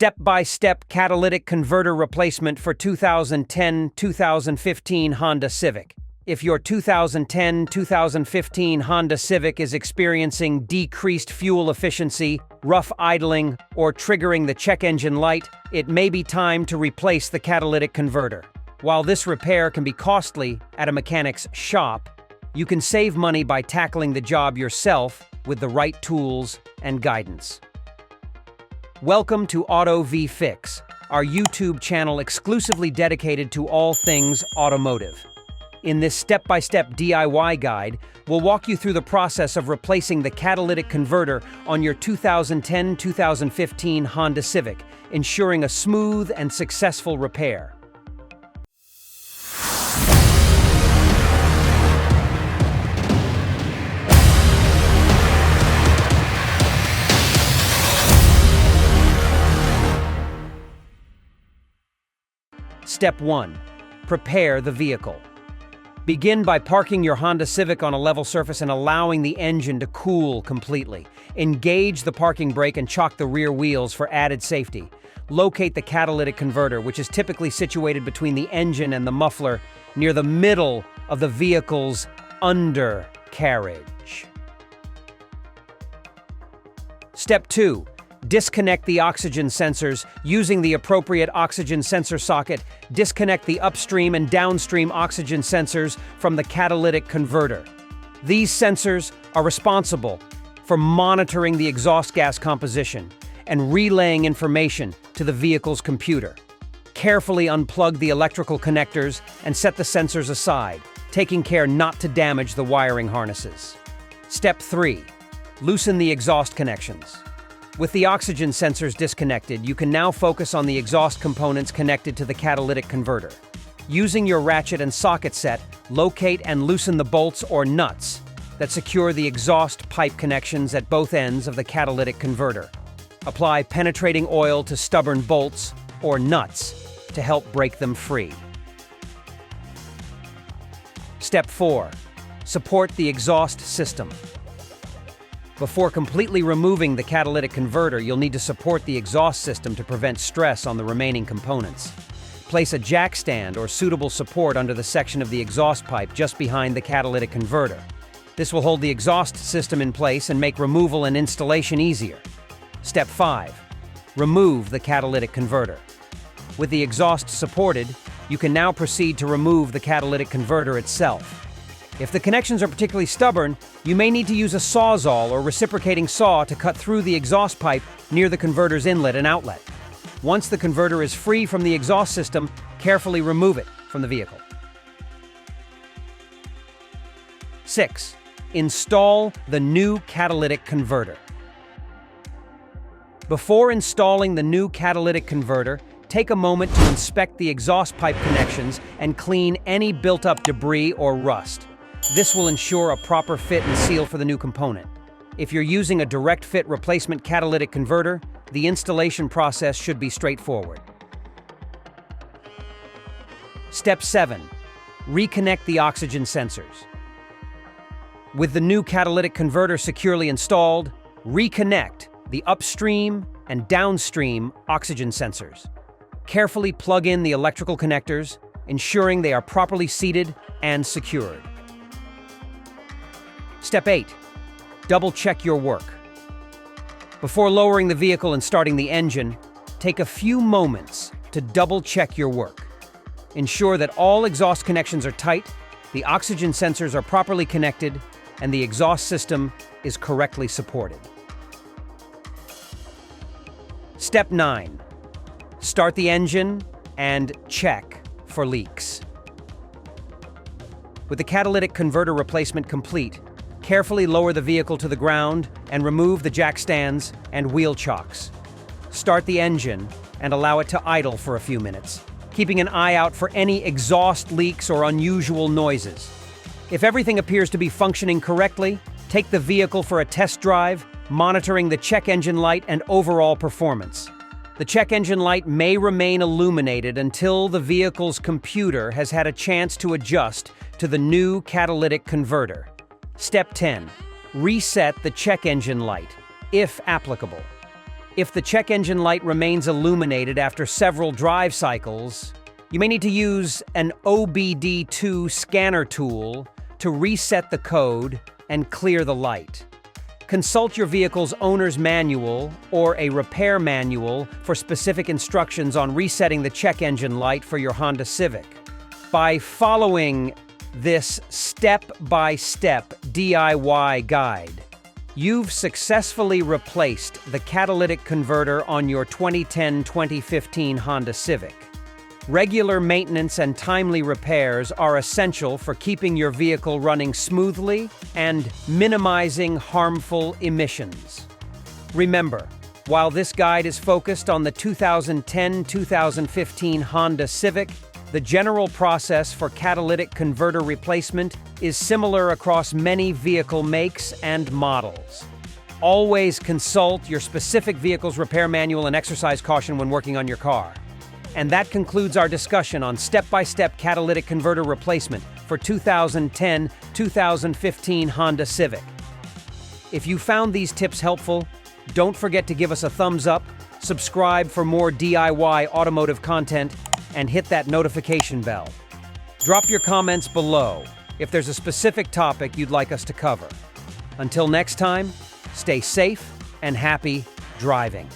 Step-by-step catalytic converter replacement for 2010-2015 Honda Civic. If your 2010-2015 Honda Civic is experiencing decreased fuel efficiency, rough idling, or triggering the check engine light, it may be time to replace the catalytic converter. While this repair can be costly at a mechanic's shop, you can save money by tackling the job yourself with the right tools and guidance. Welcome to Auto V Fix, our YouTube channel exclusively dedicated to all things automotive. In this step-by-step DIY guide, we'll walk you through the process of replacing the catalytic converter on your 2010-2015 Honda Civic, ensuring a smooth and successful repair. Step 1. Prepare the vehicle. Begin by parking your Honda Civic on a level surface and allowing the engine to cool completely. Engage the parking brake and chock the rear wheels for added safety. Locate the catalytic converter, which is typically situated between the engine and the muffler, near the middle of the vehicle's undercarriage. Step 2. Disconnect the oxygen sensors. Using the appropriate oxygen sensor socket, disconnect the upstream and downstream oxygen sensors from the catalytic converter. These sensors are responsible for monitoring the exhaust gas composition and relaying information to the vehicle's computer. Carefully unplug the electrical connectors and set the sensors aside, taking care not to damage the wiring harnesses. Step 3. Loosen the exhaust connections. With the oxygen sensors disconnected, you can now focus on the exhaust components connected to the catalytic converter. Using your ratchet and socket set, locate and loosen the bolts or nuts that secure the exhaust pipe connections at both ends of the catalytic converter. Apply penetrating oil to stubborn bolts or nuts to help break them free. Step 4. Support the exhaust system. Before completely removing the catalytic converter, you'll need to support the exhaust system to prevent stress on the remaining components. Place a jack stand or suitable support under the section of the exhaust pipe just behind the catalytic converter. This will hold the exhaust system in place and make removal and installation easier. Step 5. Remove the catalytic converter. With the exhaust supported, you can now proceed to remove the catalytic converter itself. If the connections are particularly stubborn, you may need to use a sawzall or reciprocating saw to cut through the exhaust pipe near the converter's inlet and outlet. Once the converter is free from the exhaust system, carefully remove it from the vehicle. 6. Install the new catalytic converter. Before installing the new catalytic converter, take a moment to inspect the exhaust pipe connections and clean any built-up debris or rust. This will ensure a proper fit and seal for the new component. If you're using a direct fit replacement catalytic converter, the installation process should be straightforward. Step 7. Reconnect the oxygen sensors. With the new catalytic converter securely installed, reconnect the upstream and downstream oxygen sensors. Carefully plug in the electrical connectors, ensuring they are properly seated and secured. Step 8. Double-check your work. Before lowering the vehicle and starting the engine, take a few moments to double-check your work. Ensure that all exhaust connections are tight, the oxygen sensors are properly connected, and the exhaust system is correctly supported. Step 9. Start the engine and check for leaks. With the catalytic converter replacement complete, carefully lower the vehicle to the ground and remove the jack stands and wheel chocks. Start the engine and allow it to idle for a few minutes, keeping an eye out for any exhaust leaks or unusual noises. If everything appears to be functioning correctly, take the vehicle for a test drive, monitoring the check engine light and overall performance. The check engine light may remain illuminated until the vehicle's computer has had a chance to adjust to the new catalytic converter. Step 10. Reset the check engine light, if applicable. If the check engine light remains illuminated after several drive cycles, you may need to use an OBD2 scanner tool to reset the code and clear the light. Consult your vehicle's owner's manual or a repair manual for specific instructions on resetting the check engine light for your Honda Civic. By following this step-by-step DIY guide, you've successfully replaced the catalytic converter on your 2010-2015 Honda Civic. Regular maintenance and timely repairs are essential for keeping your vehicle running smoothly and minimizing harmful emissions. Remember, while this guide is focused on the 2010-2015 Honda Civic, the general process for catalytic converter replacement is similar across many vehicle makes and models. Always consult your specific vehicle's repair manual and exercise caution when working on your car. And that concludes our discussion on step-by-step catalytic converter replacement for 2010-2015 Honda Civic. If you found these tips helpful, don't forget to give us a thumbs up, subscribe for more DIY automotive content, and hit that notification bell. Drop your comments below if there's a specific topic you'd like us to cover. Until next time, stay safe and happy driving.